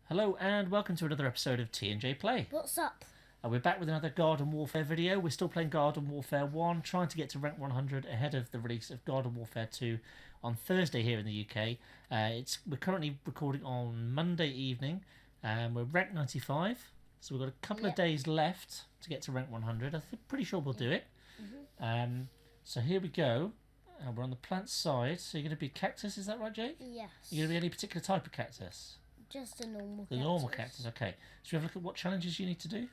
Hello and welcome to another episode of T&J Play. What's up? We're back with another Garden Warfare video. We're still playing Garden Warfare 1, trying to get to rank 100 ahead of the release of Garden Warfare 2 on Thursday here in the UK. We're currently recording on Monday evening. We're rank 95, so we've got a couple of days left to get to rank 100. I'm pretty sure we'll do it. So here we go. We're on the plant side. So you're going to be Cactus, is that right, Jake? Yes. You're going to be any particular type of cactus? Just a normal The normal cactus, okay. So we have a look at what challenges you need to do.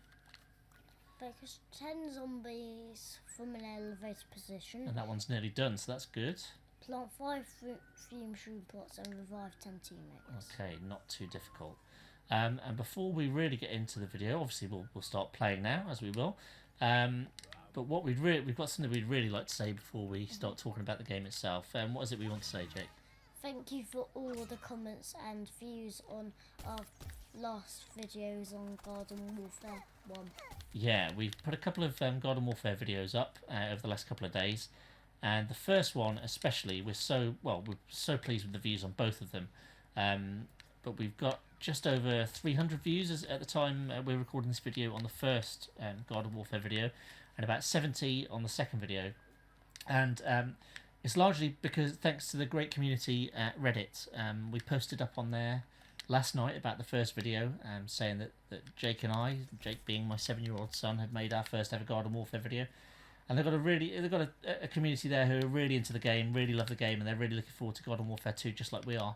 Focus 10 zombies from an elevated position. And that one's nearly done, so that's good. Plant 5 fume shroom pots and revive 10 teammates. Okay, not too difficult. And before we really get into the video, obviously we'll start playing now, as we will. But what we've got something we'd really like to say before we start talking about the game itself. What is it we want to say, Jake? Thank you for all the comments and views on our last videos on Garden Warfare 1. Yeah, we've put a couple of Garden Warfare videos up over the last couple of days. And the first one especially, we're so pleased with the views on both of them. But we've got just over 300 views at the time we're recording this video on the first Garden Warfare video, and about 70 on the second video. And it's largely because thanks to the great community at Reddit. We posted up on there last night about the first video, saying that Jake and I, Jake being my 7-year-old son, had made our first ever Garden Warfare video. And they've got a community there who are really into the game, really love the game, and they're really looking forward to Garden Warfare 2 just like we are.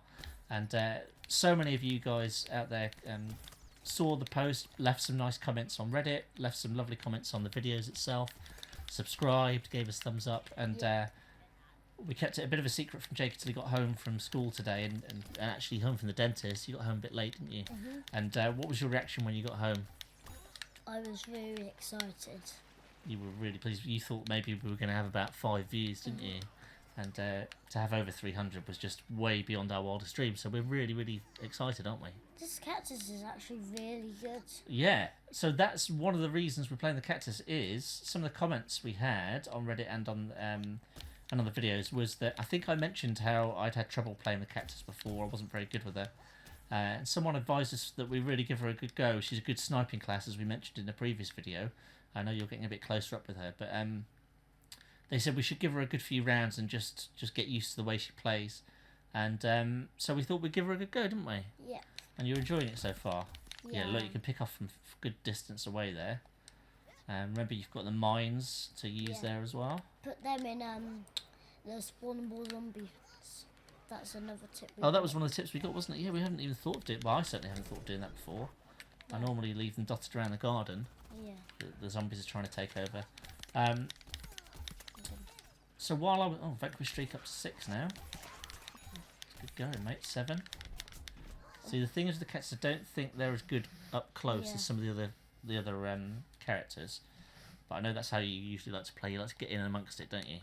And so many of you guys out there saw the post, left some nice comments on Reddit, left some lovely comments on the videos itself, subscribed, gave us thumbs up, and we kept it a bit of a secret from Jake until he got home from school today, and actually home from the dentist. You got home a bit late, didn't you? And what was your reaction when you got home? I was very excited. You were really pleased. You thought maybe we were going to have about 5 views, didn't you? And to have over 300 was just way beyond our wildest dreams. So we're really, really excited, aren't we? This cactus is actually really good. Yeah. So that's one of the reasons we're playing the cactus. Is some of the comments we had on Reddit and on the videos was that I think I mentioned how I'd had trouble playing the cactus before. I wasn't very good with her. And someone advised us that we really give her a good go. She's a good sniping class, as we mentioned in the previous video. I know you're getting a bit closer up with her, but they said we should give her a good few rounds and just get used to the way she plays. And so we thought we'd give her a good go, didn't we? Yeah. And you're enjoying it so far? Yeah. Look, you can pick off from good distance away there. Remember, you've got the mines to use there as well. Put them in the spawnable zombies. That's another tip. That was one of the tips we got, wasn't it? Yeah, we haven't even thought of it. Well, I certainly haven't thought of doing that before. I normally leave them dotted around the garden. Yeah. The zombies are trying to take over. So while I was... Oh, Vanquish streak up to 6 now. Good going, mate. 7. See, the thing is, the cats, I don't think they're as good up close as some of the other characters. But I know that's how you usually like to play. You like to get in amongst it, don't you?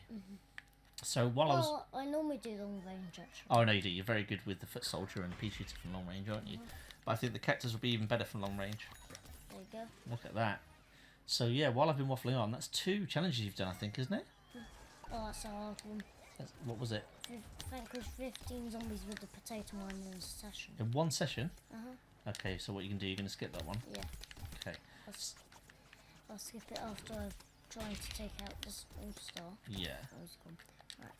So while I normally do long range actually. Oh, no, you do. You're very good with the foot soldier and the pea shooter from long range, aren't you? But I think the cactus will be even better from long range. There you go. Look at that. So yeah, while I've been waffling on, that's 2 challenges you've done, I think, isn't it? Oh, that's a hard one. What was it? Vanquish 15 zombies with the potato mine in a session. In 1 session? Okay, so what you can do, you're going to skip that one? Yeah. Okay. I'll skip it after I've tried to take out this old star. Yeah. Oh, it's gone. Right.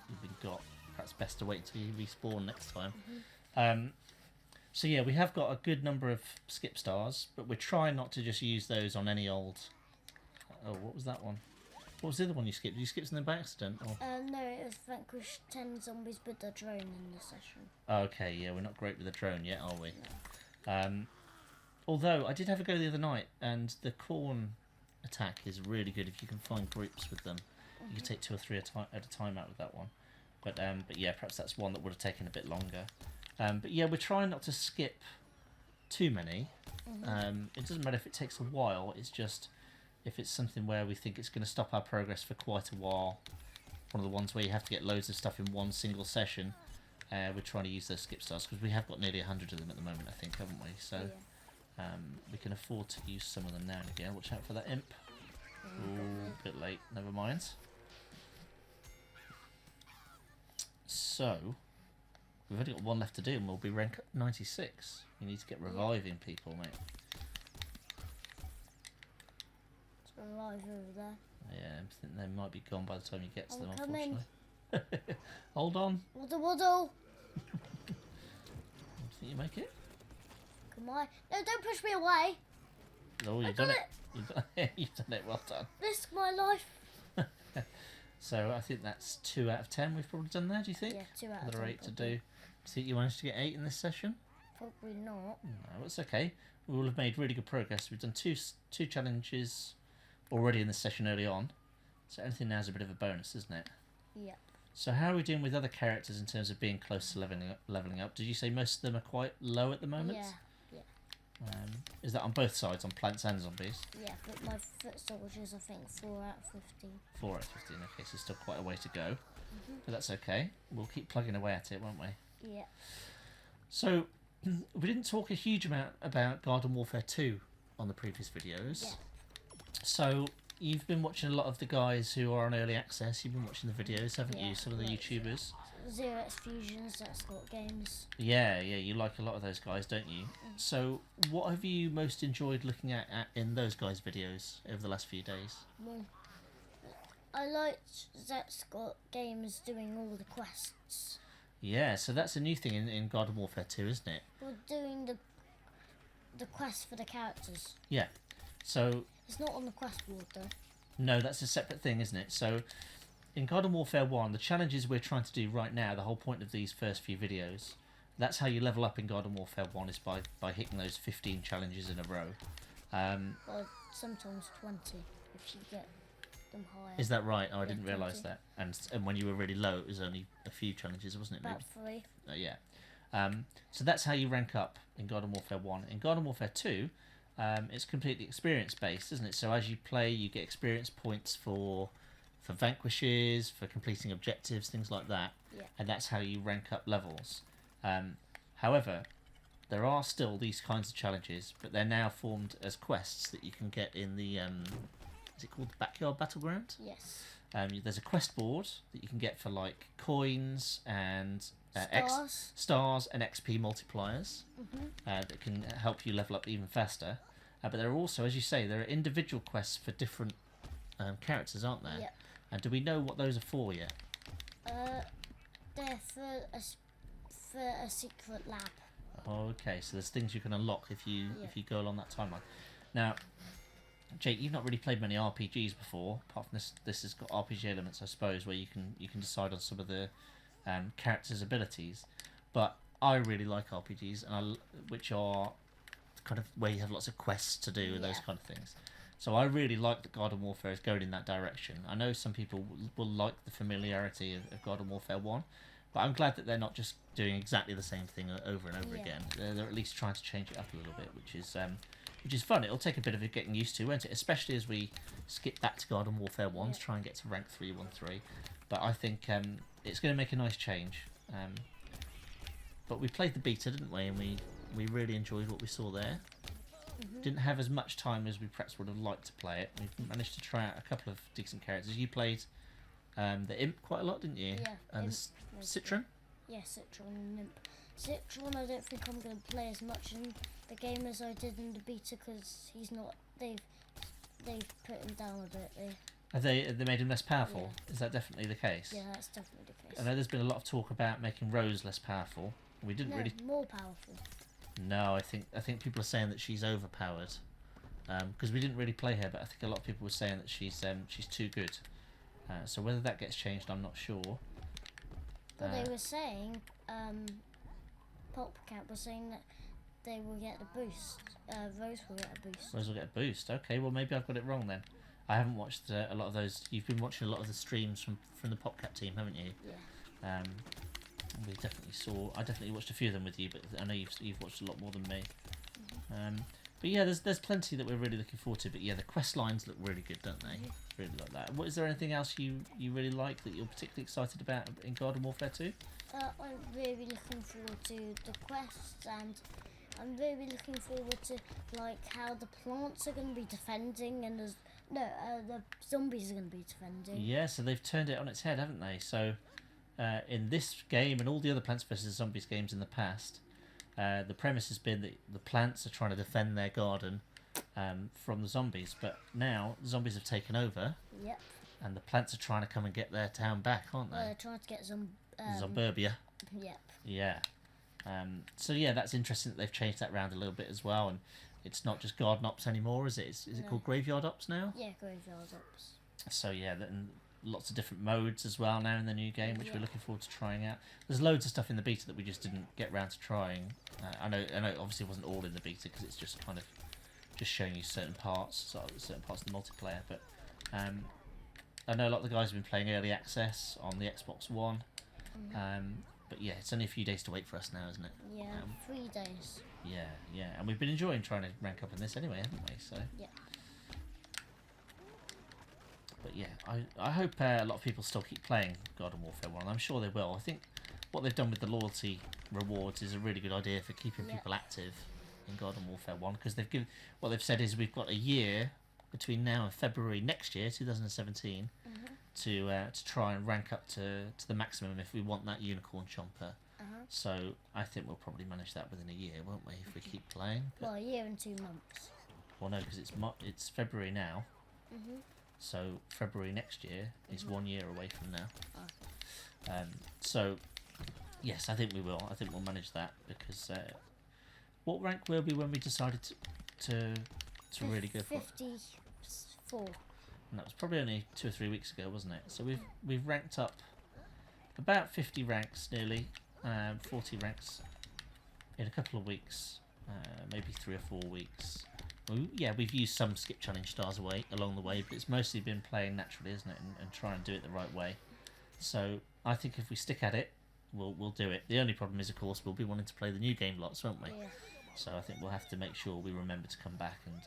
You've been got. Perhaps best to wait until you respawn next time. So yeah, we have got a good number of skip stars, but we're trying not to just use those on any old... Oh, what was that one? What was the other one you skipped? Did you skip something by accident? Or... No, it was Vanquish 10 zombies with the drone in the session. Okay, yeah, we're not great with the drone yet, are we? No. Although, I did have a go the other night, and the corn attack is really good if you can find groups with them. You can take 2 or 3 at a time out with that one. But yeah, perhaps that's one that would have taken a bit longer. But yeah, we're trying not to skip too many. It doesn't matter if it takes a while, it's just if it's something where we think it's going to stop our progress for quite a while. One of the ones where you have to get loads of stuff in one single session. We're trying to use those skip stars because we have got nearly 100 of them at the moment, I think, haven't we? So we can afford to use some of them now and again. Watch out for that imp. Ooh, a bit late, never mind. So, We've only got one left to do, and we'll be rank 96. You need to get reviving people, mate. It's alive over there. Yeah, I think they might be gone by the time you get to them, coming. unfortunately. Hold on. Waddle. Think you make it? Come on. No, don't push me away. Oh, you've done it. You've done it. Well done. Risk my life. So I think that's 2 out of 10 we've probably done there, do you think? Yeah, 2 out of 10. Another 8 to do. Do you think you managed to get 8 in this session? Probably not. No, it's okay. We will have made really good progress. We've done two challenges already in this session early on. So anything now is a bit of a bonus, isn't it? Yeah. So how are we doing with other characters in terms of being close to leveling up? Did you say most of them are quite low at the moment? Yeah. Is that on both sides, on plants and zombies? Yeah, but my foot soldiers, I think, 4 out of 15. 4 out of 15, okay, so still quite a way to go. But that's okay. We'll keep plugging away at it, won't we? Yeah. So, we didn't talk a huge amount about Garden Warfare 2 on the previous videos. Yeah. So, you've been watching a lot of the guys who are on early access. You've been watching the videos, haven't you? Some of the YouTubers. Zero X Fusions, that's got games. Yeah, you like a lot of those guys, don't you? So, what have you most enjoyed looking at in those guys' videos over the last few days? Well, I liked Zach got games doing all the quests. Yeah, so that's a new thing in Garden Warfare 2, isn't it? We're doing the quest for the characters. Yeah. So it's not on the quest board though. No, that's a separate thing, isn't it? So in Garden Warfare 1, the challenges we're trying to do right now, the whole point of these first few videos, that's how you level up in Garden Warfare 1 is by hitting those 15 challenges in a row. Or sometimes 20 if you get them higher. Is that right? Oh, I Yeah, didn't realise 20. that. And when you were really low, it was only a few challenges, wasn't it? About 3. Yeah. So that's how you rank up in Garden Warfare 1. In Garden Warfare 2, it's completely experience based, isn't it? So as you play, you get experience points for vanquishes, for completing objectives, things like that. Yeah. And that's how you rank up levels. However, there are still these kinds of challenges, but they're now formed as quests that you can get in the is it called the Backyard Battleground? Yes. There's a quest board that you can get for like coins and Stars and XP multipliers that can help you level up even faster. But there are also, as you say, there are individual quests for different characters, aren't there? Yep. And do we know what those are for yet? They're for a secret lab. Oh, okay, so there's things you can unlock if you go along that timeline. Now, Jake, you've not really played many RPGs before, apart from this. This has got RPG elements, I suppose, where you can decide on some of the characters' abilities. But I really like RPGs, which are kind of where you have lots of quests to do and those kind of things. So I really like that Garden Warfare is going in that direction. I know some people will like the familiarity of Garden Warfare 1, but I'm glad that they're not just doing exactly the same thing over and over again. They're at least trying to change it up a little bit, which is fun. It'll take a bit of getting used to, won't it? Especially as we skip back to Garden Warfare 1 to try and get to rank 313. But I think it's going to make a nice change. But we played the beta, didn't we? And we really enjoyed what we saw there. Didn't have as much time as we perhaps would have liked to play it. We managed to try out a couple of decent characters. You played the Imp quite a lot, didn't you? Yeah. And the Citron? Yeah, Citron and Imp. Citron, I don't think I'm going to play as much in the game as I did in the beta because he's not. They've put him down a bit. Have they made him less powerful? Yeah. Is that definitely the case? Yeah, that's definitely the case. I know there's been a lot of talk about making Rose less powerful. We didn't really. More powerful. No, I think people are saying that she's overpowered because we didn't really play her, but I think a lot of people were saying that she's too good. So whether that gets changed, I'm not sure. Well, they were saying, PopCat was saying that they will get a boost. Rose will get a boost. Rose will get a boost. Okay, well maybe I've got it wrong then. I haven't watched a lot of those. You've been watching a lot of the streams from the PopCat team, haven't you? Yeah. I definitely watched a few of them with you, but I know you've watched a lot more than me. But yeah, there's plenty that we're really looking forward to. But yeah, the quest lines look really good, don't they? Really like that. Is there anything else you really like that you're particularly excited about in Garden Warfare 2? I'm really looking forward to the quests, and I'm really looking forward to like how the plants are going to be defending, and the zombies are going to be defending. Yeah, so they've turned it on its head, haven't they? So in this game and all the other Plants vs Zombies games in the past, the premise has been that the plants are trying to defend their garden from the zombies, but now the zombies have taken over. Yep. And the plants are trying to come and get their town back, aren't they? Well, they're trying to get some. Zomburbia. Yep. Yeah. So yeah, that's interesting that they've changed that round a little bit as well, and it's not just garden ops anymore, is it? Is it called graveyard ops now? Yeah, graveyard ops. So yeah, and lots of different modes as well now in the new game, which we're looking forward to trying out. There's loads of stuff in the beta that we just didn't get round to trying. I know, obviously it wasn't all in the beta because it's just kind of just showing you certain parts of the multiplayer. But I know a lot of the guys have been playing early access on the Xbox One. But yeah, it's only a few days to wait for us now, isn't it? Yeah, 3 days. Yeah, and we've been enjoying trying to rank up in this anyway, haven't we? So. Yeah. But yeah, I hope a lot of people still keep playing Garden Warfare 1. I'm sure they will. I think what they've done with the loyalty rewards is a really good idea for keeping people active in Garden Warfare 1, because what they've said is we've got a year between now and February next year, 2017, to try and rank up to the maximum if we want that unicorn chomper. So I think we'll probably manage that within a year, won't we, if we keep playing? But, well, a year and 2 months. Well, no, because it's February now. So February next year is 1 year away from now. So yes, I think we will. I think we'll manage that, because what rank were we when we decided to really go for it? 54. And that was probably only 2 or 3 weeks ago, wasn't it? So we've ranked up about 50 ranks nearly, 40 ranks in a couple of weeks, maybe 3 or 4 weeks. We've used some skip challenge stars along the way, but it's mostly been playing naturally, isn't it, and try and do it the right way. So I think if we stick at it, we'll do it. The only problem is, of course, we'll be wanting to play the new game lots, won't we? Yeah. So I think we'll have to make sure we remember to come back and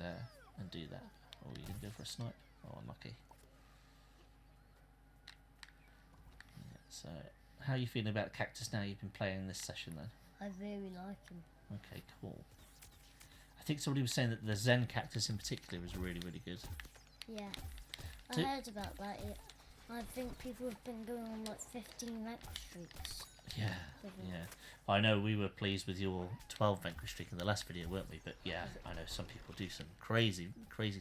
do that. Oh, you gonna go for a snipe? Oh, unlucky. Yeah, so how are you feeling about Cactus now you've been playing this session then? I really like him. Okay, cool. I think somebody was saying that the Zen Cactus in particular is really, really good. Yeah. I heard about that. I think people have been going on like 15 rank streaks. Yeah. I know we were pleased with your 12 vanquish streak in the last video, weren't we? But yeah, I know some people do some crazy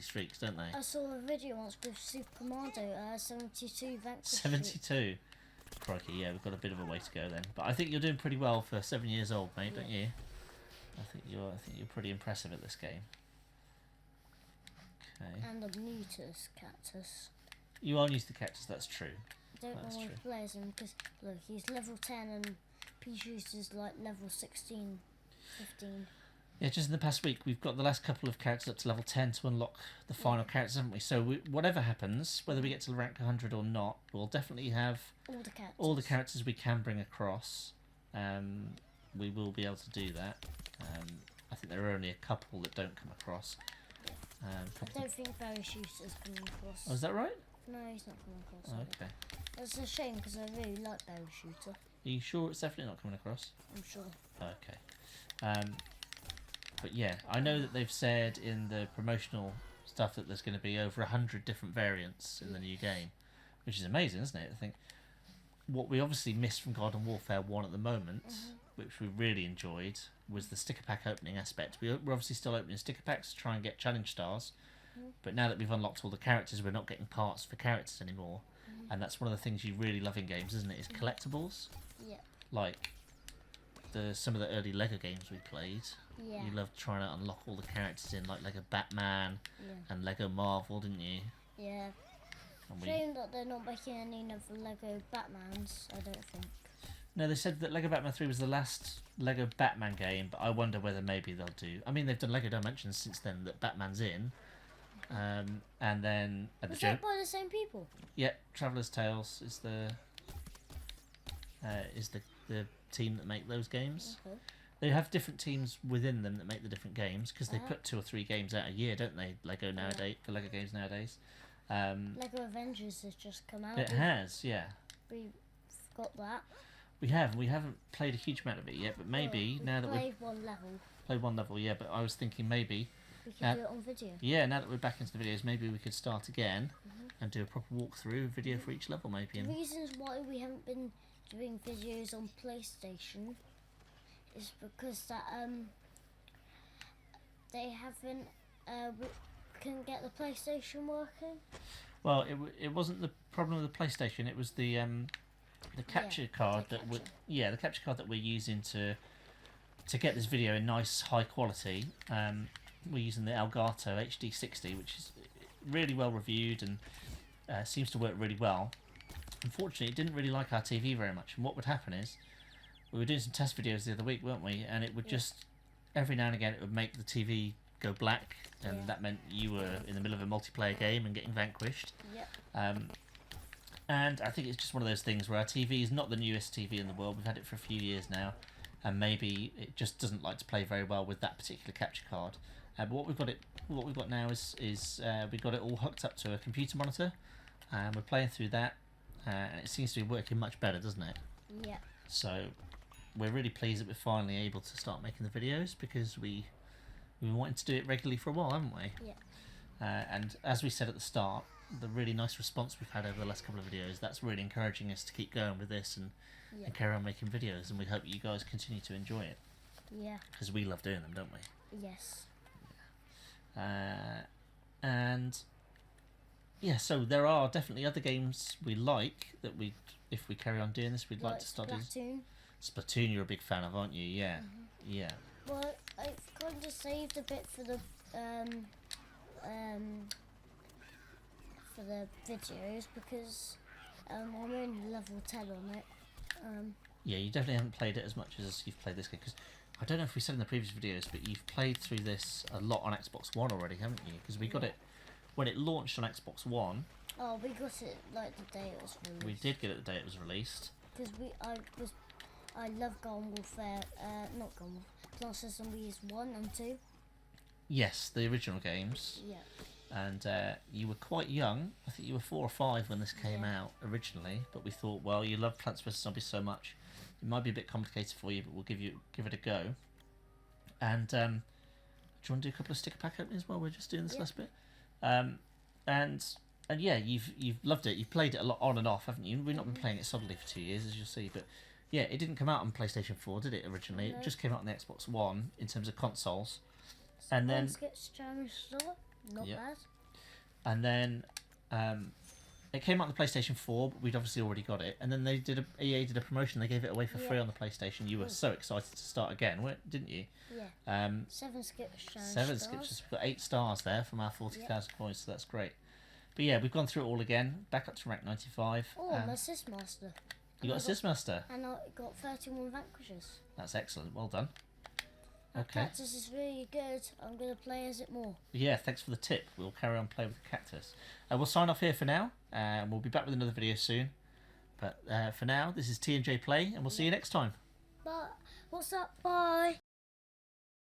streaks, don't they? I saw a video once with Super Commando, 72 vanquish 72? Crikey, yeah, we've got a bit of a way to go then. But I think you're doing pretty well for 7 years old, mate, don't you? I think you're pretty impressive at this game. Okay. And I'm new to this Cactus. You are used to Cactus, that's true. I don't know what players him because look, he's level 10 and P-Shoes is like level 16, 15. Yeah, just in the past week we've got the last couple of characters up to level 10 to unlock the final characters, haven't we? So whatever happens, whether we get to rank 100 or not, we'll definitely have all the characters we can bring across. We will be able to do that. I think there are only a couple that don't come across. I don't think Barry Shooter's coming across. Oh, is that right? No, he's not coming across. Okay. That's a shame because I really like Barry Shooter. Are you sure it's definitely not coming across? I'm sure. Okay. But yeah, I know that they've said in the promotional stuff that there's going to be over 100 different variants in the new game, which is amazing, isn't it? I think what we obviously missed from Garden Warfare 1 at the moment, which we really enjoyed, was the sticker pack opening aspect. We're obviously still opening sticker packs to try and get challenge stars, but now that we've unlocked all the characters, we're not getting parts for characters anymore. And that's one of the things you really love in games, isn't it? Is collectibles. Yeah. Like some of the early Lego games we played. Yeah. You loved trying to unlock all the characters in like Lego Batman and Lego Marvel, didn't you? Yeah. Shame that they're not making any of the Lego Batmans, I don't think. No, they said that Lego Batman 3 was the last Lego Batman game, but I wonder whether maybe they'll do... I mean, they've done Lego Dimensions since then that Batman's in. And then... Was that by the same people? Yeah, Traveller's Tales is the team that make those games. Okay. They have different teams within them that make the different games, because they put 2 or 3 games out a year, don't they? Lego nowadays, for Lego games nowadays. Lego Avengers has just come out. It has, yeah. We've got that. We haven't played a huge amount of it yet, but maybe now that we've played one level, yeah. But I was thinking maybe we can do it on video. Yeah, now that we're back into the videos, maybe we could start again and do a proper walkthrough video for each level, maybe. The reasons why we haven't been doing videos on PlayStation is because that they haven't couldn't get the PlayStation working. Well, it wasn't the problem with the PlayStation. It was the capture card the the capture card that we're using to get this video in nice high quality. We're using the Elgato HD60, which is really well reviewed and seems to work really well. Unfortunately, it didn't really like our TV very much, and what would happen is we were doing some test videos the other week, weren't we? And it would just every now and again it would make the TV go black, and that meant you were in the middle of a multiplayer game and getting vanquished. Yep. And I think it's just one of those things where our TV is not the newest TV in the world. We've had it for a few years now, and maybe it just doesn't like to play very well with that particular capture card. But what we've got now is we've got it all hooked up to a computer monitor, and we're playing through that, and it seems to be working much better, doesn't it? Yeah. So we're really pleased that we're finally able to start making the videos, because we've been wanting to do it regularly for a while, haven't we? Yeah. And as we said at the start, the really nice response we've had over the last couple of videos, that's really encouraging us to keep going with this and carry on making videos, and we hope you guys continue to enjoy it. Yeah. Because we love doing them, don't we? Yes. And yeah, so there are definitely other games we like that if we carry on doing this, we'd like to start doing. Splatoon, you're a big fan of, aren't you? Yeah. Mm-hmm. Yeah. Well, I've kind of saved a bit for the videos because I'm only level 10 on it. Yeah, you definitely haven't played it as much as you've played this game, because I don't know if we said in the previous videos, but you've played through this a lot on Xbox One already, haven't you? Because we got it when it launched on Xbox One. Oh, we got it like the day it was released. We did get it the day it was released. Because I love Garden Warfare, not Garden Warfare, Plants vs Zombies 1 and 2. Yes, the original games. Yeah. And you were quite young. I think you were 4 or 5 when this came out originally. But we thought, well, you love Plants vs Zombies so much, it might be a bit complicated for you, but we'll give it a go. And do you want to do a couple of sticker pack openings while we're just doing this last bit? And yeah, you've loved it. You've played it a lot on and off, haven't you? We've not been playing it solidly for 2 years, as you'll see. But yeah, it didn't come out on PlayStation 4, did it? Originally, it just came out on the Xbox One in terms of consoles. And then not bad. And then it came out on the PlayStation 4, but we'd obviously already got it. And then EA did a promotion. They gave it away for free on the PlayStation. You were so excited to start again, didn't you? Yeah. 7 skips. 7 skips. We've got 8 stars there from our 40,000 coins, so that's great. But yeah, we've gone through it all again, back up to rank 95. Oh, I'm Assist Master. You got Assist Master? And I got 31 vanquishes. That's excellent. Well done. Okay. Cactus is really good. I'm going to play as it more. Yeah, thanks for the tip. We'll carry on playing with the Cactus. We'll sign off here for now, and we'll be back with another video soon. But for now, this is T&J Play, and we'll see you next time. But what's up? Bye.